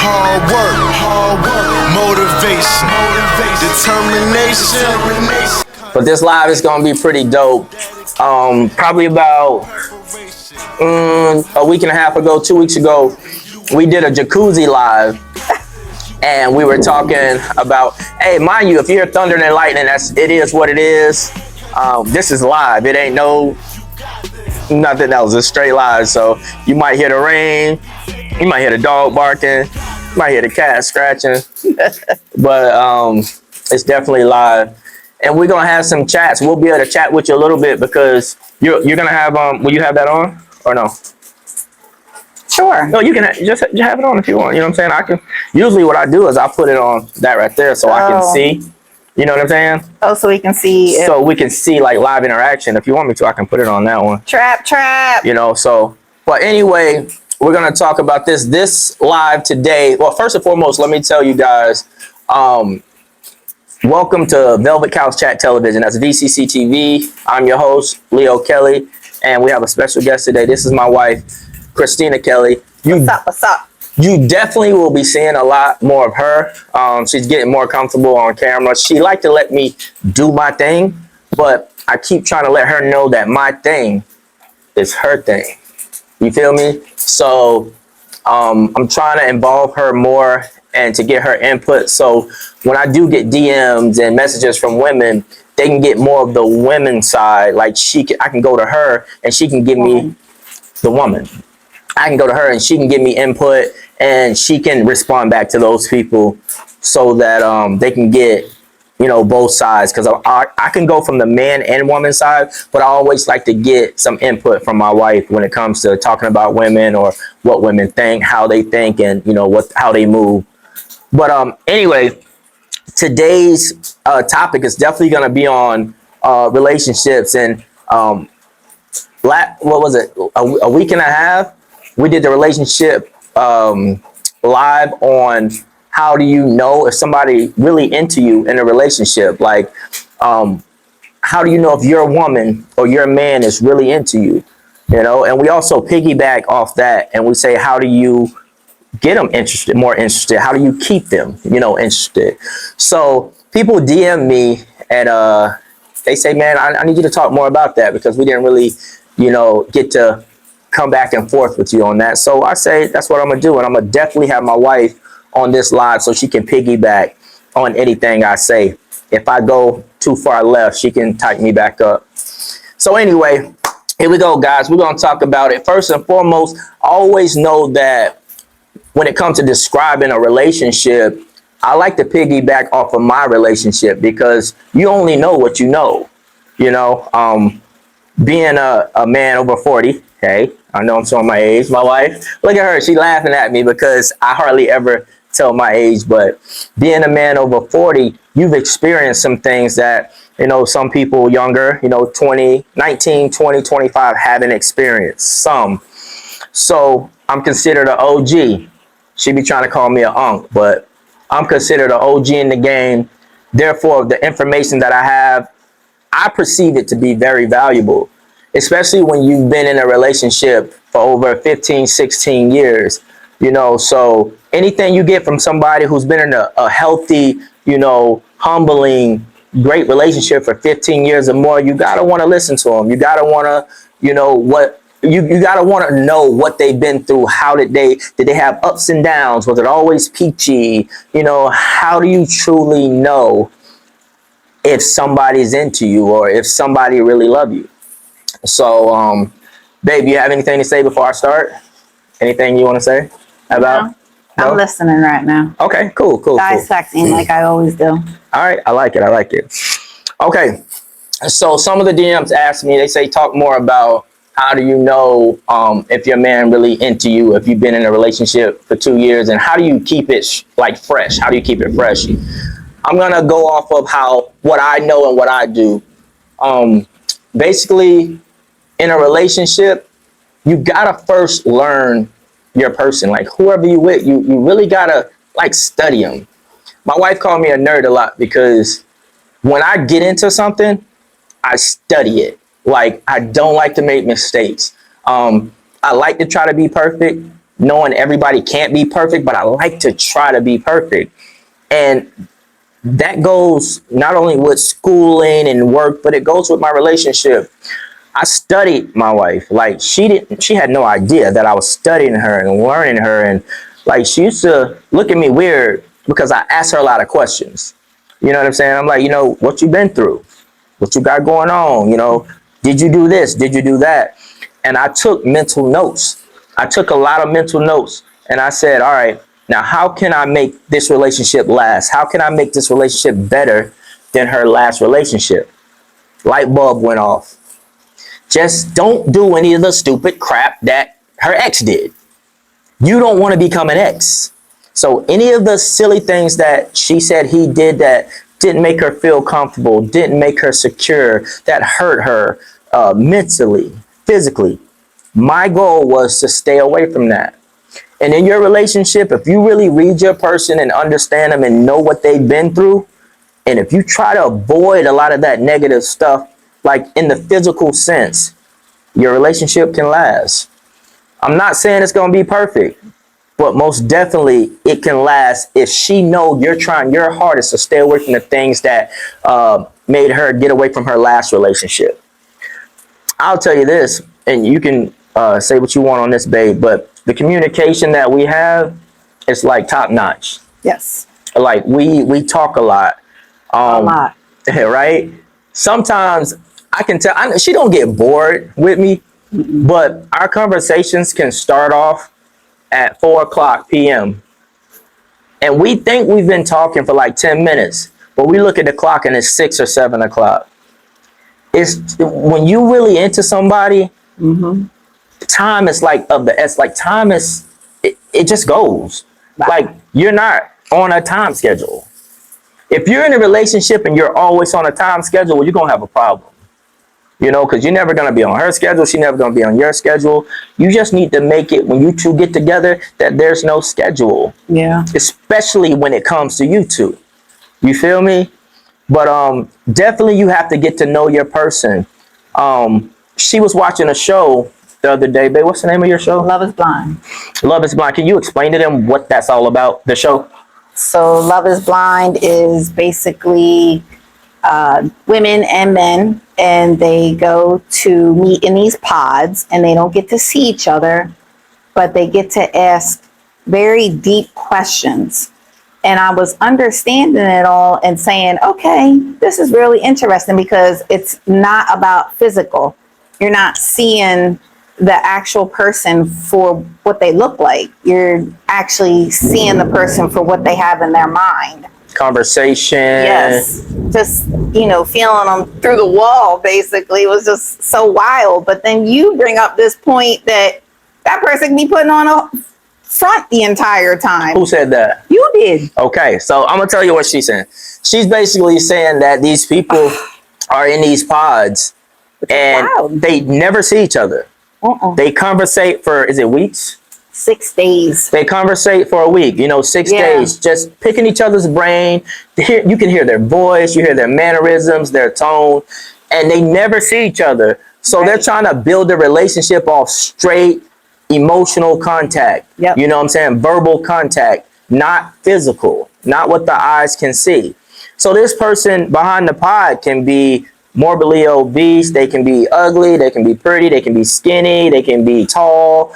hard work, motivation, determination. But this live is gonna be pretty dope. Probably about a week and a half ago, 2 weeks ago, we did a jacuzzi live, and we were talking about, hey, mind you, if you're thunder and lightning, it is what it is. This is live. It ain't nothing else. It's straight live. So you might hear the rain, you might hear the dog barking, you might hear the cat scratching, but it's definitely live. And we're gonna have some chats. We'll be able to chat with you a little bit because you're gonna have will you have that on or no? Sure. No, you can just have it on if you want. You know what I'm saying? I can. Usually, what I do is I put it on that right there so I can see. You know what I'm saying? Oh, so we can see. So we can see like live interaction. If you want me to, I can put it on that one. Trap. You know. So, but anyway, we're gonna talk about this live today. Well, first and foremost, let me tell you guys. Welcome to Velvet Couch Chat Television. That's Vcctv. I'm your host, Leo Kelly, and we have a special guest today. This is my wife, Christina Kelly. What's up? You definitely will be seeing a lot more of her. She's getting more comfortable on camera. She like to let me do my thing, but I keep trying to let her know that my thing is her thing. You feel me? So I'm trying to involve her more and to get her input. So when I do get DMs and messages from women, they can get more of the women's side. Like I can go to her and she can give me the woman. I can go to her and she can give me input and she can respond back to those people so that they can get, you know, both sides. Because I can go from the man and woman side, but I always like to get some input from my wife when it comes to talking about women or what women think, how they think, and, you know, how they move. But anyway, today's topic is definitely going to be on relationships. And what was it? A week and a half, we did the relationship live on how do you know if somebody really into you in a relationship? Like, how do you know if your woman or your man is really into you? You know, and we also piggyback off that and we say, how do you get them interested, more interested? How do you keep them, you know, interested? So people DM me and they say, man, I need you to talk more about that because we didn't really, you know, get to come back and forth with you on that. So I say, that's what I'm gonna do. And I'm gonna definitely have my wife on this live so she can piggyback on anything I say. If I go too far left, she can tighten me back up. So anyway, here we go, guys. We're gonna talk about it. First and foremost, always know that when it comes to describing a relationship, I like to piggyback off of my relationship because you only know what you know. You know, being a man over 40, hey, I know I'm showing my age. My wife, look at her, she laughing at me because I hardly ever tell my age, but being a man over 40, you've experienced some things that, you know, some people younger, you know, 19, 20, 25 haven't experienced some. So I'm considered an OG. She be trying to call me an unk, but I'm considered an OG in the game. Therefore, the information that I have, I perceive it to be very valuable, especially when you've been in a relationship for over 15, 16 years, you know. So anything you get from somebody who's been in a healthy, you know, humbling, great relationship for 15 years or more, you got to want to listen to them. You got to want to, you know, you got to want to know what they've been through. How did they have ups and downs? Was it always peachy? You know, how do you truly know if somebody's into you or if somebody really love you? So, babe, you have anything to say before I start? Anything you want to say about? No? I'm listening right now. Okay, cool. Dissecting like I always do. All right, I like it. Okay, so some of the DMs ask me, they say, talk more about how do you know if your man really into you, if you've been in a relationship for 2 years, and how do you keep it like fresh? How do you keep it fresh? I'm gonna go off of what I know and what I do. Basically, in a relationship, you gotta first learn your person. Like whoever you with, you really gotta like study them. My wife called me a nerd a lot because when I get into something, I study it. Like I don't like to make mistakes. I like to try to be perfect, knowing everybody can't be perfect, but I like to try to be perfect. And that goes not only with schooling and work, but it goes with my relationship. I studied my wife. Like she had no idea that I was studying her and learning her. And like, she used to look at me weird because I asked her a lot of questions. You know what I'm saying? I'm like, what you been through? What you got going on? Did you do this? Did you do that? And I took mental notes. I took a lot of mental notes, and I said, all right, now how can I make this relationship last? How can I make this relationship better than her last relationship? Light bulb went off. Just don't do any of the stupid crap that her ex did. You don't want to become an ex. So any of the silly things that she said he did that didn't make her feel comfortable, didn't make her secure, that hurt her mentally, physically, my goal was to stay away from that. And in your relationship, if you really read your person and understand them and know what they've been through, and if you try to avoid a lot of that negative stuff, like in the physical sense, your relationship can last. I'm not saying it's going to be perfect, but most definitely it can last if she know you're trying your hardest to stay away from the things that made her get away from her last relationship. I'll tell you this, and you can say what you want on this, babe, but the communication that we have is like top notch. Yes. Like we talk a lot. A lot. Right? Sometimes I can tell she don't get bored with me, but our conversations can start off at 4:00 p.m. and we think we've been talking for like 10 minutes, but we look at the clock and it's 6 or 7 o'clock. It's when you really into somebody, time is like time is it just goes. Wow. Like you're not on a time schedule. If you're in a relationship and you're always on a time schedule, well, you're gonna have a problem. Because you're never going to be on her schedule. She's never going to be on your schedule. You just need to make it when you two get together that there's no schedule. Yeah. Especially when it comes to you two. You feel me? But definitely you have to get to know your person. She was watching a show the other day. Babe, what's the name of your show? Love is Blind. Love is Blind. Can you explain to them what that's all about, the show? So Love is Blind is basically women and men, and they go to meet in these pods, and they don't get to see each other, but they get to ask very deep questions. And I was understanding it all and saying, okay, this is really interesting because it's not about physical. You're not seeing the actual person for what they look like. You're actually seeing the person for what they have in their mind. Conversation. Yes. Just, feeling them through the wall, basically. It was just so wild. But then you bring up this point that person can be putting on a front the entire time. Who said that? You did. Okay, so I'm going to tell you what she's saying. She's basically saying that these people are in these pods and they never see each other. They conversate for, is it weeks? 6 days. They conversate for a week, 6 days, just picking each other's brain. You can hear their voice, you hear their mannerisms, their tone, and they never see each other. So they're trying to build a relationship off straight emotional contact. Yep. You know what I'm saying? Verbal contact, not physical, not what the eyes can see. So this person behind the pod can be morbidly obese, they can be ugly, they can be pretty, they can be skinny, they can be tall,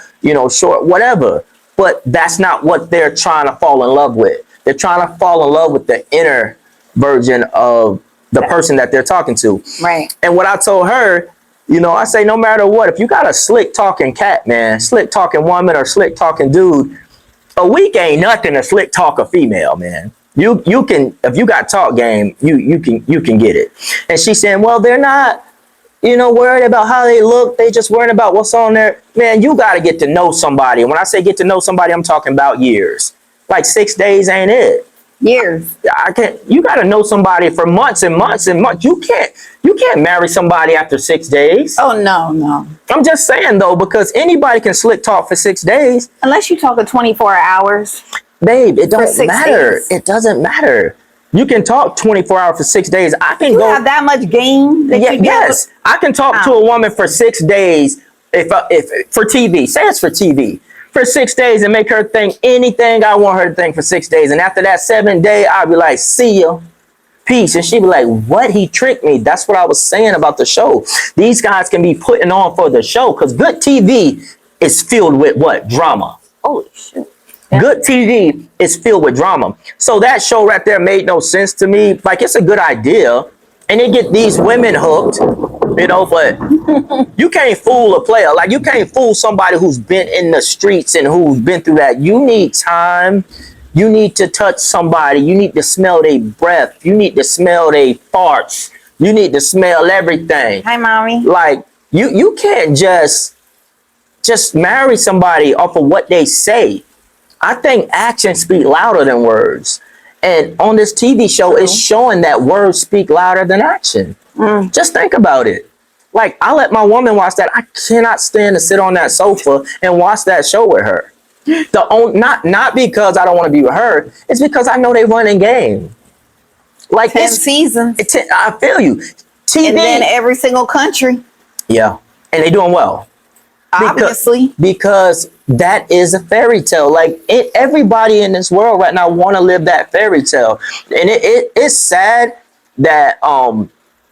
short, whatever. But that's not what they're trying to fall in love with. They're trying to fall in love with the inner version of the person that they're talking to. Right. And what I told her, I say, no matter what, if you got a slick talking cat, man, slick talking woman or slick talking dude, a week ain't nothing to slick talk a female, man. You can, if you got talk game, you can get it. And she's saying, well, they're not, worried about how they look. They just worried about what's on there. Man, you got to get to know somebody. And when I say get to know somebody, I'm talking about years. Like 6 days ain't it. Years. You got to know somebody for months and months and months. You can't marry somebody after 6 days. Oh, no. I'm just saying, though, because anybody can slick talk for 6 days. Unless you talk 24 hours. Babe, it doesn't matter. Days. It doesn't matter. You can talk 24 hours for 6 days. I can you go have that much game. Yes, I can talk to a woman for 6 days if for TV. Say it's for TV. for 6 days and make her think anything I want her to think for 6 days. And after that 7th day, I'll be like, see ya. Peace. And she'd be like, what? He tricked me. That's what I was saying about the show. These guys can be putting on for the show because good TV is filled with what? Drama. Holy shit. Yeah. Good TV is filled with drama. So that show right there made no sense to me. Like, it's a good idea. And they get these women hooked, you know, but you can't fool a player. Like, you can't fool somebody who's been in the streets and who's been through that. You need time. You need to touch somebody. You need to smell their breath. You need to smell their farts. You need to smell everything. Hi, mommy. Like, you can't just marry somebody off of what they say. I think actions speak louder than words. And on this TV show, it's showing that words speak louder than action. Just think about it. Like, I let my woman watch that. I cannot stand to sit on that sofa and watch that show with her. Not because I don't want to be with her. It's because I know they running game. Like 10 seasons. I feel you. TV. And then every single country. Yeah. And they doing well. Obviously. Because that is a fairy tale. Like, everybody in this world right now want to live that fairy tale. And it's sad that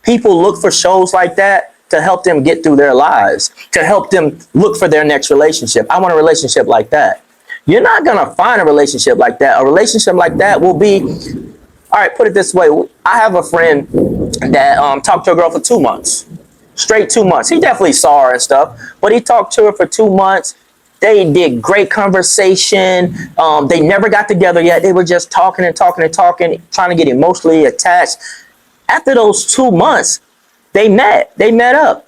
people look for shows like that to help them get through their lives, to help them look for their next relationship. I want a relationship like that. You're not going to find a relationship like that. A relationship like that will be, all right, put it this way. I have a friend that talked to a girl for 2 months. Straight 2 months. He definitely saw her and stuff, but he talked to her for 2 months. They did great conversation. They never got together yet. They were just talking and talking and talking, trying to get emotionally attached. After those 2 months, they met up.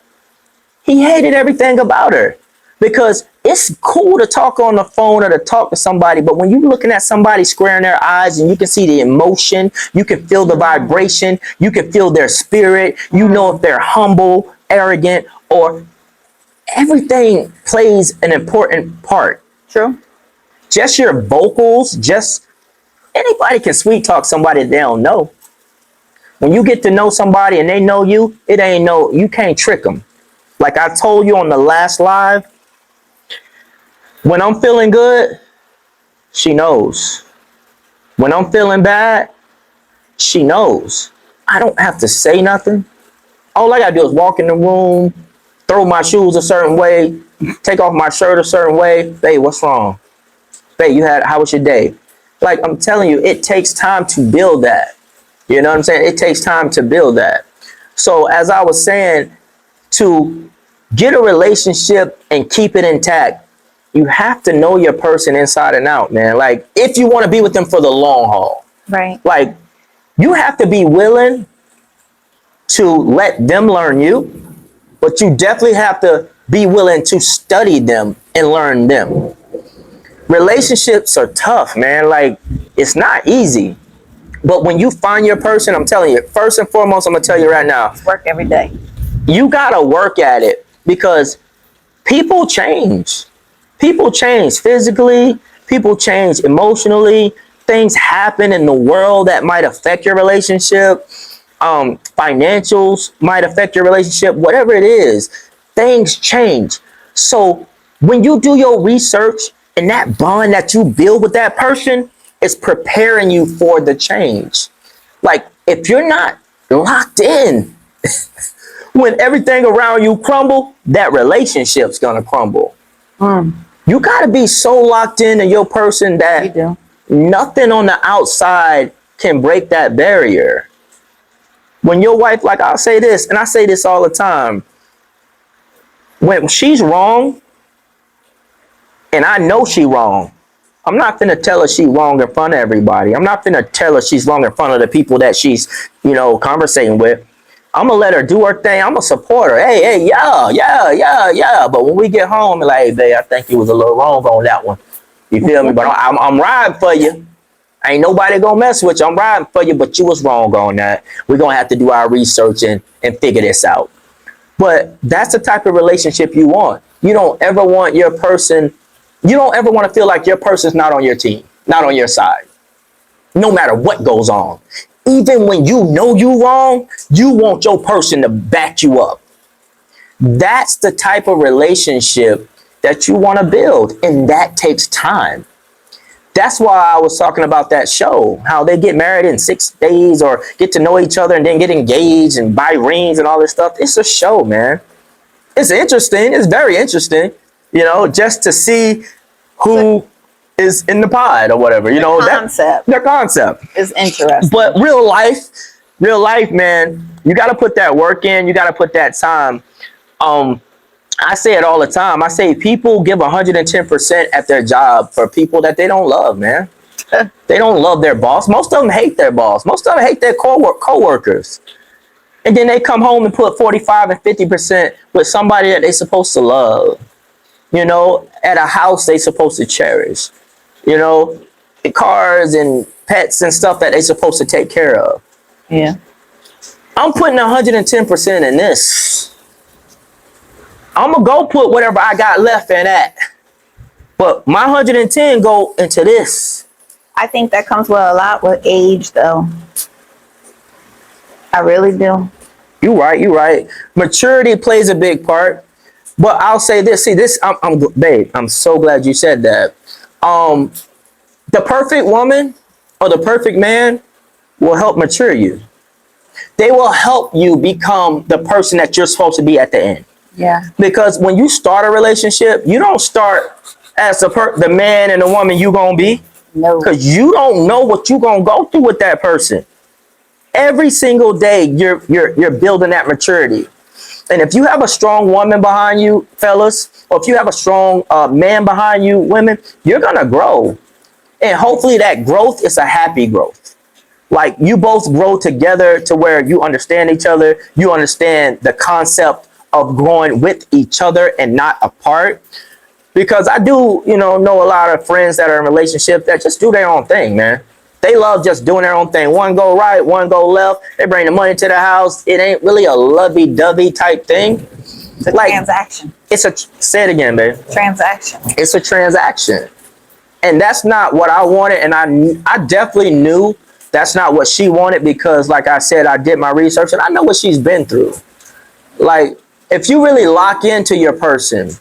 He hated everything about her because it's cool to talk on the phone or to talk to somebody, but when you're looking at somebody square in their eyes and you can see the emotion, you can feel the vibration, you can feel their spirit, you know if they're humble, arrogant, or everything plays an important part. True. Just your vocals, anybody can sweet talk somebody they don't know. When you get to know somebody and they know you, you can't trick them. Like I told you on the last live, when I'm feeling good, she knows. When I'm feeling bad, she knows. I don't have to say nothing. All I gotta do is walk in the room, throw my shoes a certain way, take off my shirt a certain way. Babe, what's wrong? Babe, how was your day? Like, I'm telling you, it takes time to build that. You know what I'm saying? It takes time to build that. So as I was saying, to get a relationship and keep it intact, you have to know your person inside and out, man. Like, if you want to be with them for the long haul. Right. Like, you have to be willing to let them learn you, but you definitely have to be willing to study them and learn them. Relationships are tough, man. Like, it's not easy. But when you find your person, I'm telling you, first and foremost, I'm going to tell you right now. Work every day. You got to work at it because people change. People change physically. People change emotionally. Things happen in the world that might affect your relationship. Financials might affect your relationship. Whatever it is, things change. So when you do your research and that bond that you build with that person is preparing you for the change. Like, if you're not locked in, when everything around you crumble, that relationship's gonna crumble. You gotta be so locked into your person that nothing on the outside can break that barrier. When your wife, like I'll say this, and I say this all the time, when she's wrong, and I know she wrong, I'm not finna tell her she wrong in front of everybody. I'm not finna tell her she's wrong in front of the people that she's, conversating with. I'm gonna let her do her thing. I'm gonna support her. Hey, yeah. But when we get home, I'm like, hey, babe, I think you was a little wrong on that one. You feel me? But I'm riding for you. Ain't nobody gonna mess with you. I'm riding for you, but you was wrong on that. We're gonna have to do our research and figure this out. But that's the type of relationship you want. You don't ever want your person, you don't ever want to feel like your person's not on your team, not on your side. No matter what goes on. Even when you know you wrong, you want your person to back you up. That's the type of relationship that you want to build, and that takes time. That's why I was talking about that show, how they get married in 6 days or get to know each other and then get engaged and buy rings and all this stuff. It's a show, man. It's interesting. It's very interesting, just to see who is in the pod or whatever, their concept is interesting. But real life, man, you got to put that work in. You got to put that time. I say it all the time. I say people give 110% at their job for people that they don't love, man. They don't love their boss. Most of them hate their boss. Most of them hate their co-workers. And then they come home and put 45 and 50% with somebody that they're supposed to love. At a house they supposed to cherish. Cars and pets and stuff that they supposed to take care of. Yeah. I'm putting 110% in this. I'm going to go put whatever I got left in that. But my 110 go into this. I think that comes with a lot with age, though. I really do. You're right. Maturity plays a big part. But I'll say this. See, babe, I'm so glad you said that. The perfect woman or the perfect man will help mature you. They will help you become the person that you're supposed to be at the end. Yeah. Because when you start a relationship, you don't start as the man and the woman you gonna be. No. Because you don't know what you gonna go through with that person. Every single day, you're building that maturity. And if you have a strong woman behind you, fellas, or if you have a strong man behind you, women, you're gonna grow. And hopefully that growth is a happy growth. Like you both grow together to where you understand each other. You understand the concept of growing with each other and not apart. Because I do, know a lot of friends that are in relationships that just do their own thing, man. They love just doing their own thing. One go right, one go left. They bring the money to the house. It ain't really a lovey-dovey type thing. It's a transaction. Say it again, babe. Transaction. It's a transaction. And that's not what I wanted. And I definitely knew that's not what she wanted because, like I said, I did my research and I know what she's been through. Like, if you really lock into your person,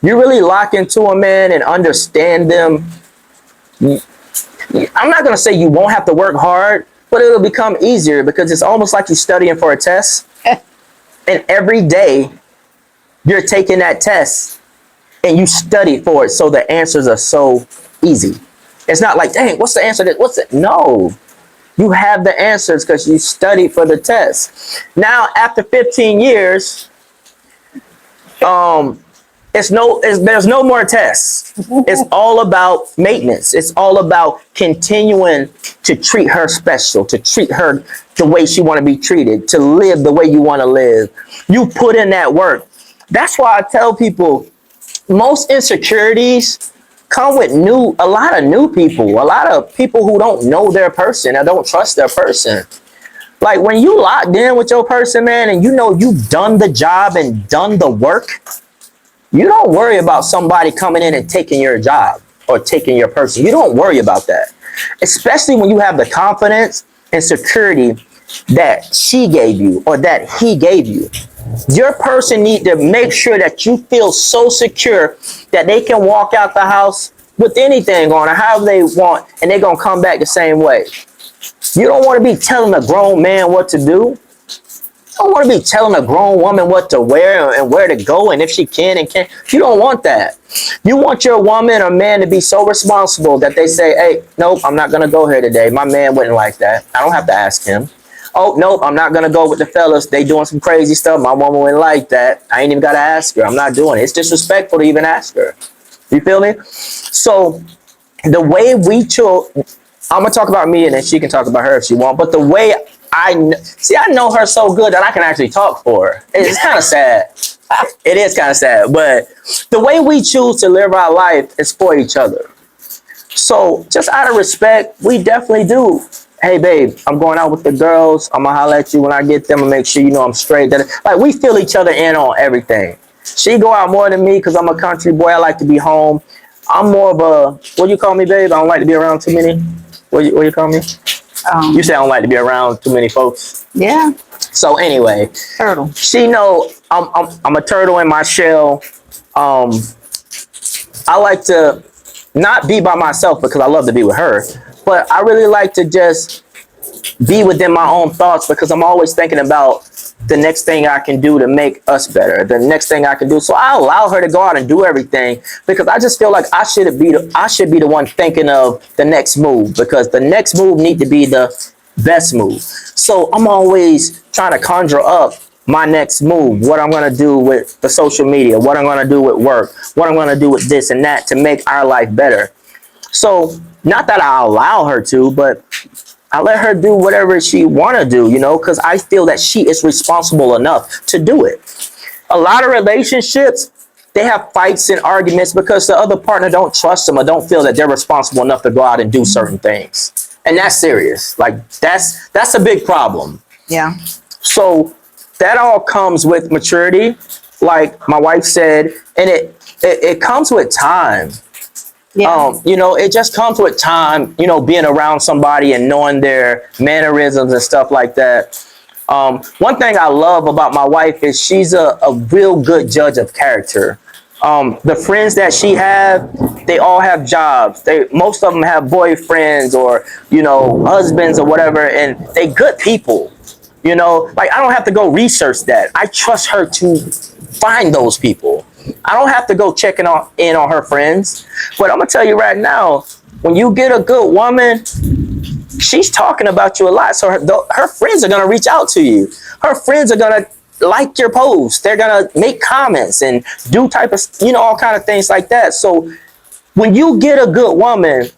you really lock into a man and understand them, I'm not going to say you won't have to work hard, but it'll become easier because it's almost like you're studying for a test. And every day you're taking that test and you study for it. So the answers are so easy. It's not like, dang, what's the answer? What's it? No, you have the answers because you studied for the test. Now, after 15 years, there's no more tests. It's all about maintenance. It's all about continuing to treat her special, to treat her the way she want to be treated, to live the way you want to live. You put in that work. That's why I tell people most insecurities come with a lot of new people, a lot of people who don't know their person and don't trust their person. Like when you locked in with your person, man, and you've done the job and done the work, you don't worry about somebody coming in and taking your job or taking your person. You don't worry about that. Especially when you have the confidence and security that she gave you or that he gave you. Your person need to make sure that you feel so secure that they can walk out the house with anything on or however they want and they're going to come back the same way. You don't want to be telling a grown man what to do. You don't want to be telling a grown woman what to wear and where to go and if she can and can't. You don't want that. You want your woman or man to be so responsible that they say, hey, nope, I'm not going to go here today. My man wouldn't like that. I don't have to ask him. Oh, nope, I'm not going to go with the fellas. They doing some crazy stuff. My woman wouldn't like that. I ain't even got to ask her. I'm not doing it. It's disrespectful to even ask her. You feel me? So the way we I'm going to talk about me and then she can talk about her if she wants. But the way I know her so good that I can actually talk for her. It's kind of sad. It is kind of sad. But the way we choose to live our life is for each other. So just out of respect, we definitely do. Hey, babe, I'm going out with the girls. I'm going to holler at you when I get them and make sure I'm straight. Like, we fill each other in on everything. She go out more than me because I'm a country boy. I like to be home. I'm more of a, what do you call me, babe? I don't like to be around too many. What do you call me? You say I don't like to be around too many folks. Yeah. So anyway, Turtle. she know I'm a turtle in my shell. I like to not be by myself because I love to be with her, but I really like to just be within my own thoughts because I'm always thinking about the next thing I can do to make us better, the next thing I can do. So I allow her to go out and do everything because I just feel like I should be the one thinking of the next move, because the next move need to be the best move. So I'm always trying to conjure up my next move, what I'm going to do with the social media, what I'm going to do with work, what I'm going to do with this and that to make our life better. So not that I allow her to, but I let her do whatever she want to do, you know, because I feel that she is responsible enough to do it. A lot of relationships, they have fights and arguments because the other partner don't trust them or don't feel that they're responsible enough to go out and do certain things. And that's serious. Like that's a big problem. Yeah. So that all comes with maturity, like my wife said, and it comes with time. Yeah. You know, it just comes with time, you know, being around somebody and knowing their mannerisms and stuff like that. One thing I love about my wife is she's a real good judge of character. The friends that she have, they all have jobs. Most of them have boyfriends or, you know, husbands or whatever, and they good people. You know, like I don't have to go research that. I trust her to find those people. I don't have to go checking in on her friends. But I'm gonna tell you right now, when you get a good woman, she's talking about you a lot. So her friends are gonna reach out to you. Her friends are gonna like your post. They're gonna make comments and do type of, you know, all kind of things like that. So when you get a good woman,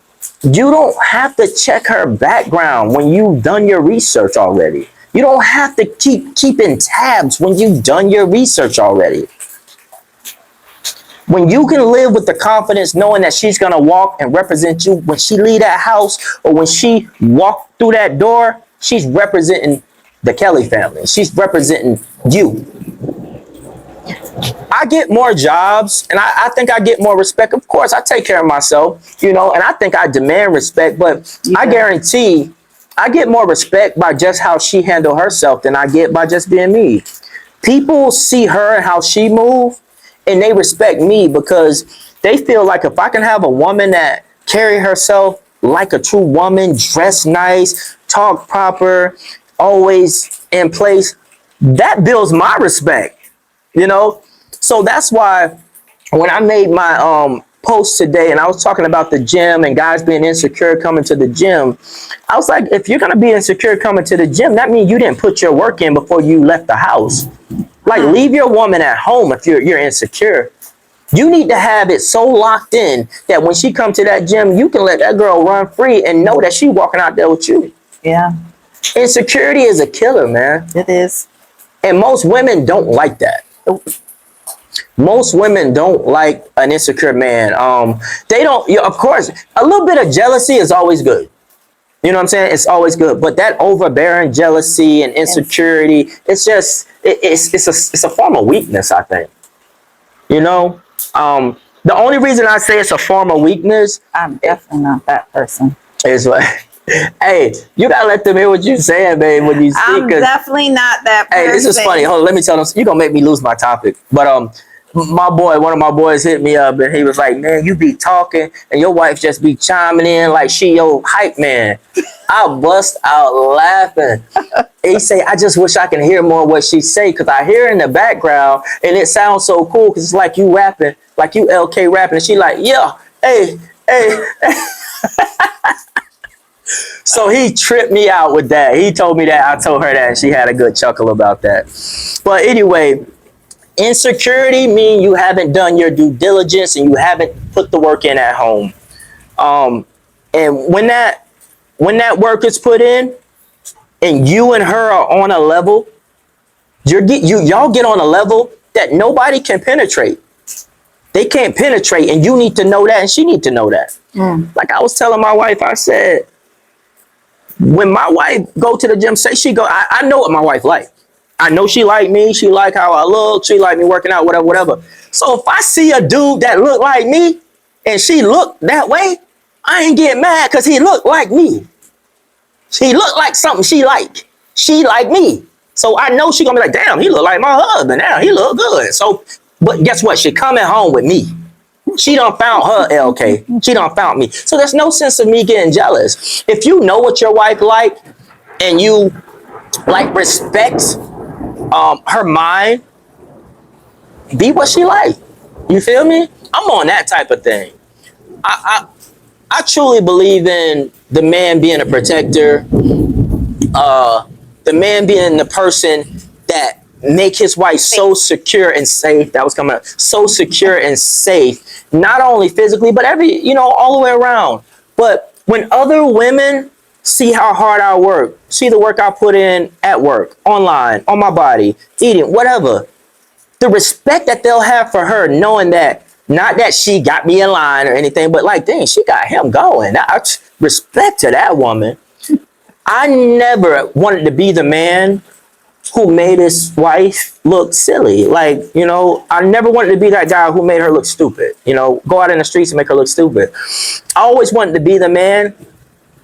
you don't have to check her background when you've done your research already. You don't have to keep keeping tabs when you've done your research already. When you can live with the confidence knowing that she's going to walk and represent you when she leave that house or when she walk through that door, she's representing the Kelly family. She's representing you. I get more jobs and I think I get more respect. Of course, I take care of myself, you know, and I think I demand respect, but I guarantee I get more respect by just how she handle herself than I get by just being me. People see her and how she move, and they respect me because they feel like if I can have a woman that carry herself like a true woman, dress nice, talk proper, always in place, that builds my respect, you know? So that's why when I made my post today and I was talking about the gym and guys being insecure coming to the gym, I was like, if you're going to be insecure coming to the gym, that means you didn't put your work in before you left the house. Like, leave your woman at home if you're insecure. You need to have it so locked in that when she comes to that gym, you can let that girl run free and know that she's walking out there with you. Yeah. Insecurity is a killer, man. It is. And most women don't like that. Most women don't like an insecure man. They don't, of course, a little bit of jealousy is always good. You know what I'm saying? It's always good. But that overbearing jealousy and insecurity, it's just, it's a form of weakness, I think. You know? The only reason I say it's a form of weakness, I'm definitely not that person. is like, hey, you gotta let them hear what you're saying, babe, when you speak. I'm definitely not that person. Hey, this is funny. Hold on, let me tell them. You're gonna make me lose my topic. But one of my boys hit me up and he was like, man, you be talking and your wife just be chiming in like she your hype man. I bust out laughing. He say, I just wish I can hear more of what she say because I hear in the background and it sounds so cool because it's like you rapping, like you LK rapping. And she like, yeah, hey. So he tripped me out with that. He told me that. I told her that and she had a good chuckle about that. But anyway, insecurity means you haven't done your due diligence and you haven't put the work in at home. And when that work is put in and you and her are on a level, y'all get on a level that nobody can penetrate. They can't penetrate and you need to know that and she need to know that. Like I was telling my wife, I said, when my wife go to the gym, say she go, I know what my wife like. I know she like me. She like how I look. She like me working out, whatever. So if I see a dude that look like me and she look that way, I ain't getting mad because he look like me. He look like something she like. She like me. So I know she gonna be like, damn, he look like my husband now. He look good. So, but guess what? She coming home with me. She done found her LK. She done found me. So there's no sense of me getting jealous. If you know what your wife like and you like respect her mind, be what she like. You feel me? I'm on that type of thing. I truly believe in the man being a protector, the man being the person that make his wife so secure and safe. That was coming up. So secure and safe, not only physically, but all the way around. But when other women see how hard I work, see the work I put in at work, online, on my body, eating, whatever, the respect that they'll have for her, knowing that, not that she got me in line or anything, but like, dang, she got him going. Respect to that woman. I never wanted to be the man who made his wife look silly. Like, I never wanted to be that guy who made her look stupid. Go out in the streets and make her look stupid. I always wanted to be the man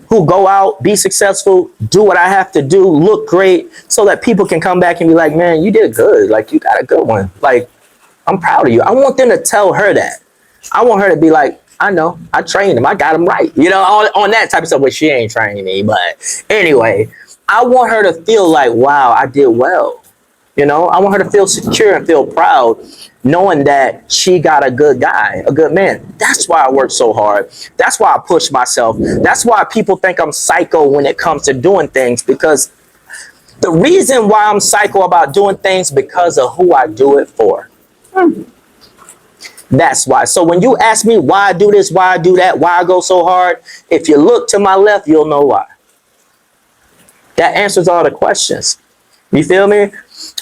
who go out, be successful, do what I have to do, look great, so that people can come back and be like, man, you did good. Like, you got a good one. Like, I'm proud of you. I want them to tell her that. I want her to be like, I know, I trained him. I got him right. On that type of stuff, but she ain't training me. But anyway, I want her to feel like, wow, I did well. I want her to feel secure and feel proud, knowing that she got a good guy, a good man. That's why I work so hard. That's why I push myself. That's why people think I'm psycho when it comes to doing things, because the reason why I'm psycho about doing things because of who I do it for. That's why. So when you ask me why I do this, why I do that, why I go so hard, if you look to my left, you'll know why. That answers all the questions. You feel me?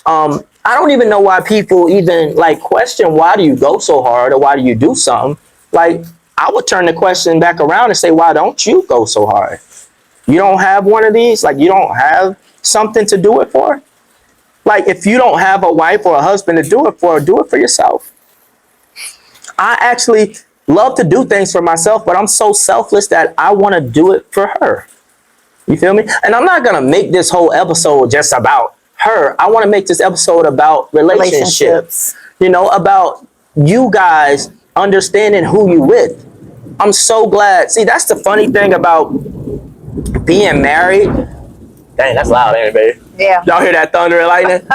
I don't even know why people even question, why do you go so hard, or why do you do something? Like, I would turn the question back around and say, why don't you go so hard? You don't have one of these? Like, you don't have something to do it for? Like, if you don't have a wife or a husband to do it for yourself. I actually love to do things for myself, but I'm so selfless that I want to do it for her. You feel me? And I'm not going to make this whole episode just about her. I want to make this episode about relationships. About you guys understanding who you with. I'm so glad. See, that's the funny thing about being married. Dang, that's loud, ain't it, baby? Yeah. Y'all hear that thunder and lightning?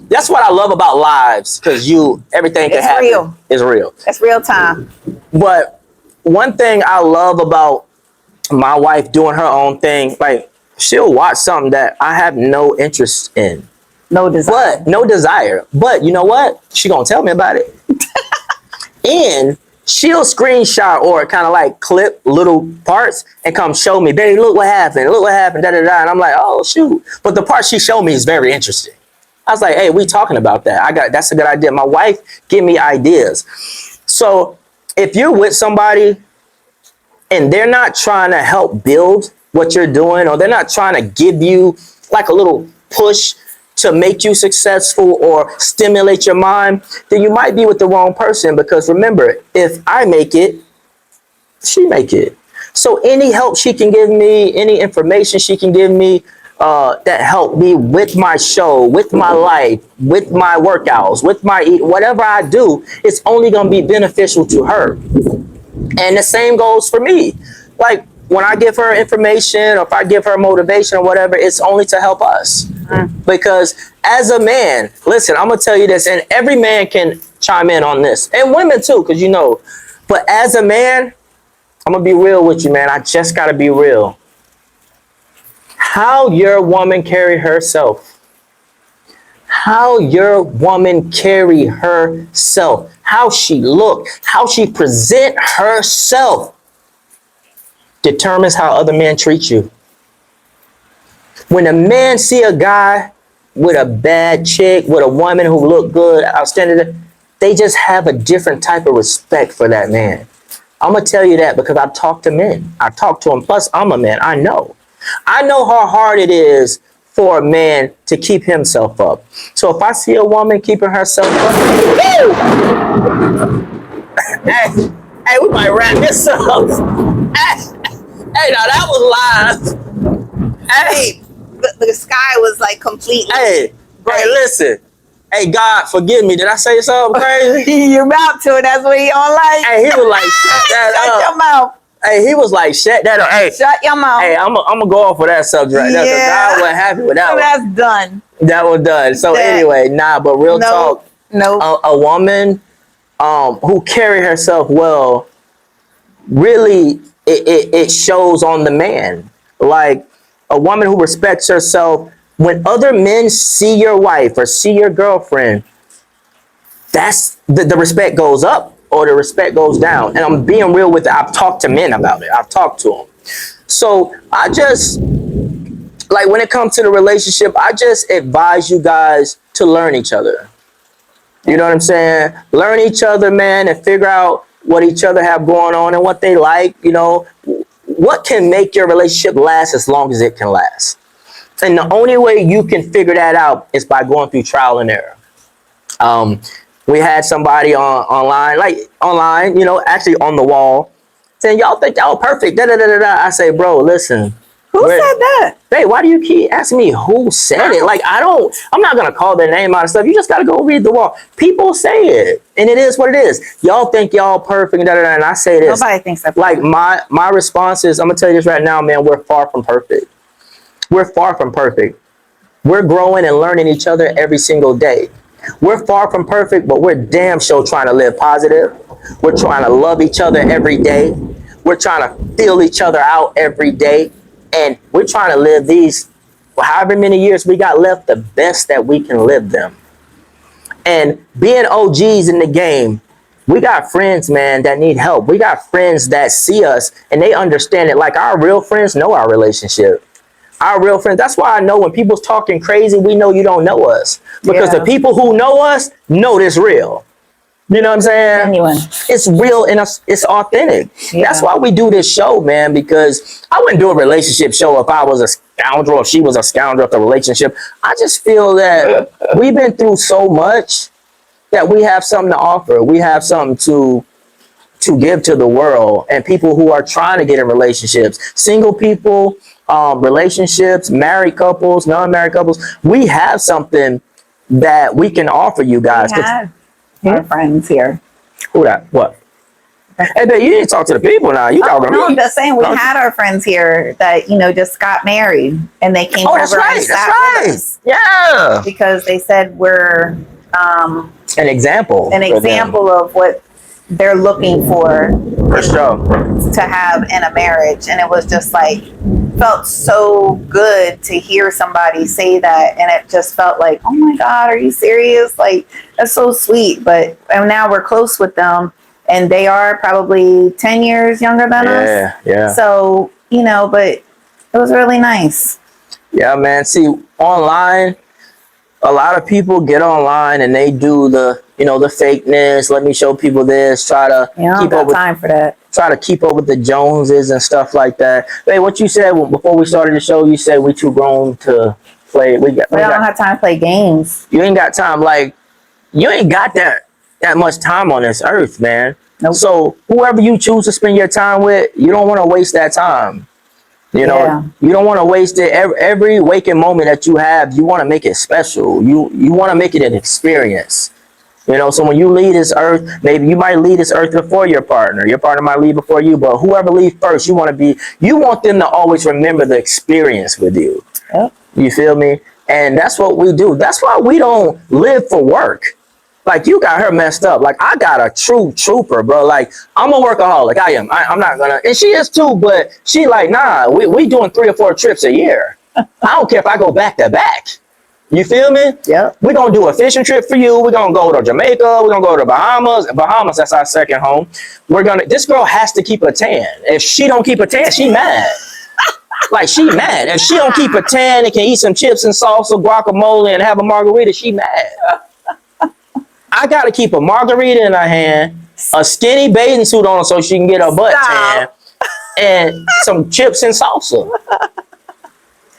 That's what I love about lives, because everything can happen. Real. It's real. It's real time. But one thing I love about my wife doing her own thing, like, she'll watch something that I have no interest in. No desire. No desire. But you know what? She gonna tell me about it. And she'll screenshot or kind of like clip little parts and come show me, baby, look what happened. Look what happened. Da, da, da. And I'm like, oh, shoot. But the part she showed me is very interesting. I was like, hey, we talking about that. That's a good idea. My wife give me ideas. So if you're with somebody and they're not trying to help build what you're doing, or they're not trying to give you like a little push to make you successful or stimulate your mind, then you might be with the wrong person. Because remember, if I make it, she make it. So any help she can give me, any information she can give me, that help me with my show, with my life, with my workouts, with my whatever I do, it's only going to be beneficial to her. And the same goes for me. Like, when I give her information, or if I give her motivation or whatever, it's only to help us. Because as a man, listen, I'm going to tell you this, and every man can chime in on this, and women too, because but as a man, I'm going to be real with you, man. I just got to be real. How your woman carry herself, how your woman carry herself, how she look, how she present herself, determines how other men treat you. When a man see a guy with a bad chick, with a woman who look good, outstanding, they just have a different type of respect for that man. I'm going to tell you that because I've talked to men. I talk to them. Plus, I'm a man. I know how hard it is for a man to keep himself up. So if I see a woman keeping herself up, hey, we might wrap this up. Hey, now that was live. Hey, The sky was like completely. hey, bright. listen. Hey, God, forgive me. Did I say something crazy? You're about to. That's what he don't like. Hey, he was like, shut that Shut up. your mouth. Hey, he was like, shut that up. Hey, Shut your mouth. hey, I'm gonna go off of that subject right there. 'Cause God wasn't happy with that So one. that's done. That was done. So That- anyway, but real talk. No. A woman who carry herself well, really, it shows on the man. Like a woman who respects herself. When other men see your wife or see your girlfriend, that's the respect goes up or the respect goes down. And I'm being real with it. I've talked to men about it. I've talked to them. So I just, like, when it comes to the relationship, I just advise you guys to learn each other. You know what I'm saying? Learn each other, man, and figure out what each other have going on and what they like. You know, what can make your relationship last as long as it can last. And the only way you can figure that out is by going through trial and error. We had somebody online, you know, actually on the wall, saying, y'all think y'all perfect. Da, da, da, da, da. I say, bro, listen. Who said that? Hey, why do you keep asking me who said it? Like, I'm not going to call their name out and stuff. You just got to go read the wall. People say it, and it is what it is. Y'all think y'all perfect, da, da, da, and I say this. Nobody thinks that. Like, my response is, I'm going to tell you this right now, man, we're far from perfect. We're far from perfect. We're growing and learning each other every single day. We're far from perfect, but we're damn sure trying to live positive. We're trying to love each other every day. We're trying to feel each other out every day. And we're trying to live these, however many years we got left, the best that we can live them. And being OGs in the game, we got friends, man, that need help. We got friends that see us and they understand it. Like, our real friends know our relationship. Our real friends. That's why I know when people's talking crazy, we know you don't know us. Because the people who know us know this real. You know what I'm saying? Genuine. It's real and it's authentic. Yeah. That's why we do this show, man, because I wouldn't do a relationship show if I was a scoundrel, if she was a scoundrel of the relationship. I just feel that we've been through so much that we have something to offer. We have something to give to the world and people who are trying to get in relationships. Single people, relationships, married couples, non-married couples. We have something that we can offer you guys. We have our friends here. Who that? What? Hey, babe, you need to talk to the people now. You talking to me? No, I'm just saying we had our friends here that, you know, just got married and they came over and sat with us. Yeah. Because they said we're an example. an example of what they're looking for sure. to have in a marriage. And it was just like, felt so good to hear somebody say that. And it just felt like, oh my God, are you serious? Like, that's so sweet. But and now we're close with them and they are probably 10 years younger than us. Yeah. So, you know, but it was really nice. Yeah, man. See, online, a lot of people get online and they do the fakeness. Let me show people this. Try to keep up with time for that. Try to keep up with the Joneses and stuff like that. Hey, what you said before we started the show? You said we too grown to play. We don't have time to play games. You ain't got time. Like, you ain't got that much time on this earth, man. Nope. So whoever you choose to spend your time with, you don't want to waste that time. You know, you don't want to waste it. Every waking moment that you have, you want to make it special. You want to make it an experience. You know, so when you leave this earth, maybe you might leave this earth before your partner. Your partner might leave before you, but whoever leaves first, you want them to always remember the experience with you. Yep. You feel me? And that's what we do. That's why we don't live for work. Like, you got her messed up. Like, I got a true trooper, bro. Like, I'm a workaholic. I am. I'm not gonna. And she is too, but she like, nah, we doing 3 or 4 trips a year. I don't care if I go back to back. You feel me? Yeah. We're going to do a fishing trip for you. We're going to go to Jamaica. We're going to go to Bahamas. Bahamas, that's our second home. This girl has to keep a tan. If she don't keep a tan, she mad. Like, she mad. If she don't keep a tan and can eat some chips and salsa, guacamole, and have a margarita, she mad. I got to keep a margarita in her hand, a skinny bathing suit on so she can get her butt tan, and some chips and salsa.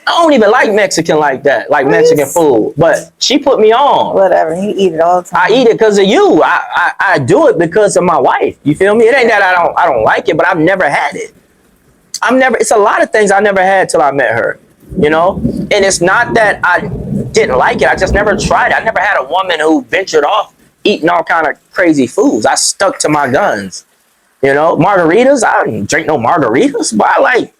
I don't even like Mexican like that, like Mexican food, but she put me on. Whatever, you eat it all the time. I eat it because of you. I do it because of my wife. You feel me? It ain't that I don't like it, but I've never had it. It's a lot of things I never had till I met her. you know? And it's not that I didn't like it. I just never tried it. I never had a woman who ventured off eating all kind of crazy foods. I stuck to my guns. You know, margaritas, I didn't drink no margaritas, but I like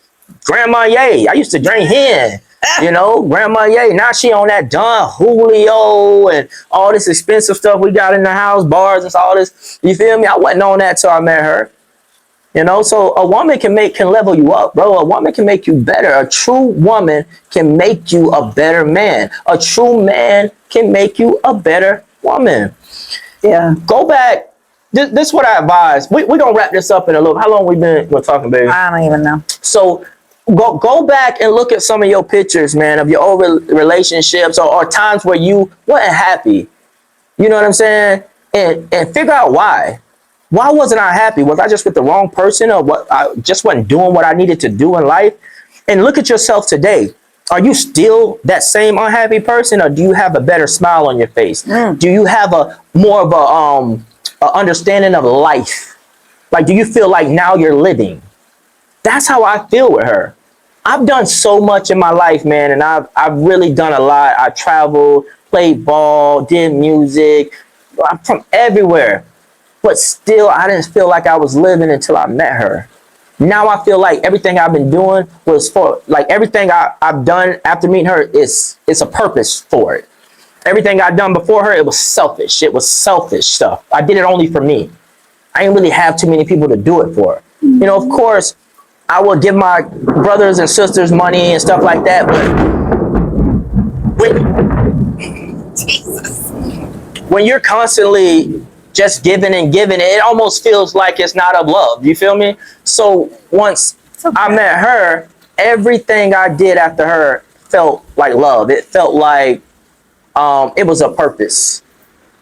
Grandma Ye. I used to drink hen. You know, Grandma Ye. Now she on that Don Julio and all this expensive stuff we got in the house, bars and all this. You feel me? I wasn't on that till I met her. You know, so a woman can level you up, bro. A woman can make you better. A true woman can make you a better man. A true man can make you a better woman. Yeah. Go back. This is what I advise. We're going to wrap this up in a little. How long we're talking, baby? I don't even know. So go back and look at some of your pictures, man, of your old relationships or times where you weren't happy. You know what I'm saying? And figure out why. Why wasn't I happy? Was I just with the wrong person, or what? I just wasn't doing what I needed to do in life? And look at yourself today. Are you still that same unhappy person, or do you have a better smile on your face? Do you have a more of a understanding of life? Like, do you feel like now you're living? That's how I feel with her. I've done so much in my life, man, and I've really done a lot. I traveled, played ball, did music. I'm from everywhere. But still, I didn't feel like I was living until I met her. Now I feel like everything I've been doing was for, like, everything I've done after meeting her is a purpose for it. Everything I've done before her, it was selfish. It was selfish stuff. I did it only for me. I didn't really have too many people to do it for. You know, of course, I would give my brothers and sisters money and stuff like that, but when you're constantly just giving and giving, it almost feels like it's not of love. You feel me? So once I met her, everything I did after her felt like love. It felt like it was a purpose.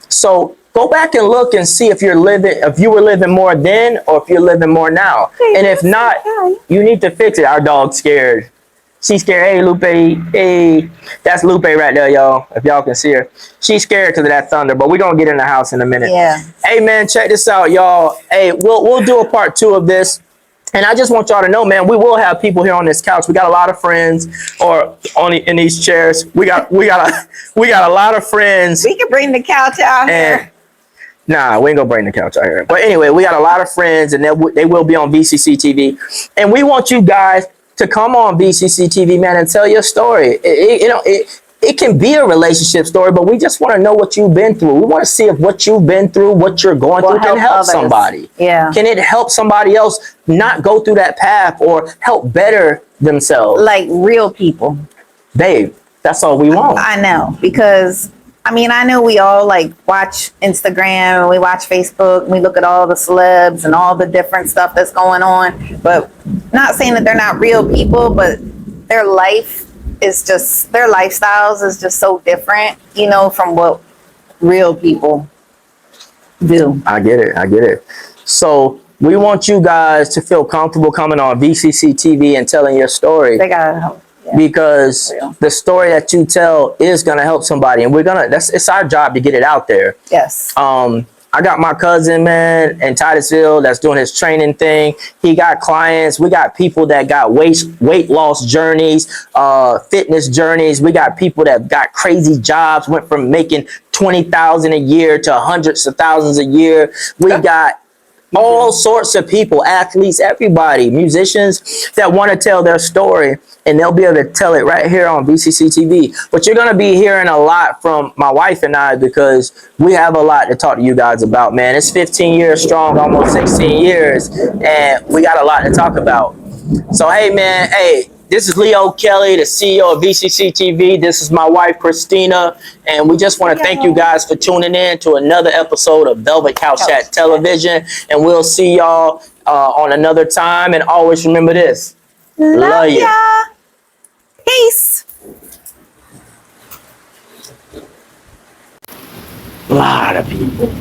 So go back and look and see if you were living more then or if you're living more now. And if not, you need to fix it. Our dog's scared. She's scared. Hey, Lupe. Hey, that's Lupe right there, y'all. If y'all can see her. She's scared because of that thunder, but we're going to get in the house in a minute. Yeah. Hey, man, check this out, y'all. Hey, we'll do a part 2 of this. And I just want y'all to know, man, we will have people here on this couch. We got a lot of friends, or only in these chairs. We got a lot of friends. We can bring the couch out here. Nah, we ain't gonna bring the couch out here. But anyway, we got a lot of friends, and they will be on Vcctv. And we want you guys to come on Vcctv, man, and tell your story. It can be a relationship story, but we just want to know what you've been through. We want to see if what you've been through, what you're going through, can help somebody. Yeah. Can it help somebody else not go through that path or help better themselves? Like real people. Babe, that's all we want. I know, because I mean, I know we all like watch Instagram and we watch Facebook and we look at all the celebs and all the different stuff that's going on, but not saying that they're not real people, but their life is just, their lifestyles is just so different, you know, from what real people do. I get it. So we want you guys to feel comfortable coming on Vcctv and telling your story. They gotta help. Yeah. Because the story that you tell is gonna help somebody, and it's our job to get it out there. Yes. I got my cousin, man, in Titusville that's doing his training thing. He got clients. We got people that got weight loss journeys, fitness journeys. We got people that got crazy jobs, went from making $20,000 a year to hundreds of thousands a year. We got all sorts of people, athletes, everybody, musicians that want to tell their story, and they'll be able to tell it right here on Vcctv. But you're going to be hearing a lot from my wife and I, because we have a lot to talk to you guys about, man. It's 15 years strong, almost 16 years, and we got a lot to talk about. So, hey, man, this is Leo Kelly, the CEO of Vcctv. This is my wife, Christina, and we just want to thank you guys for tuning in to another episode of Velvet Couch Chat Television, and we'll see y'all on another time, and always remember this. Love ya. Peace. A lot of people.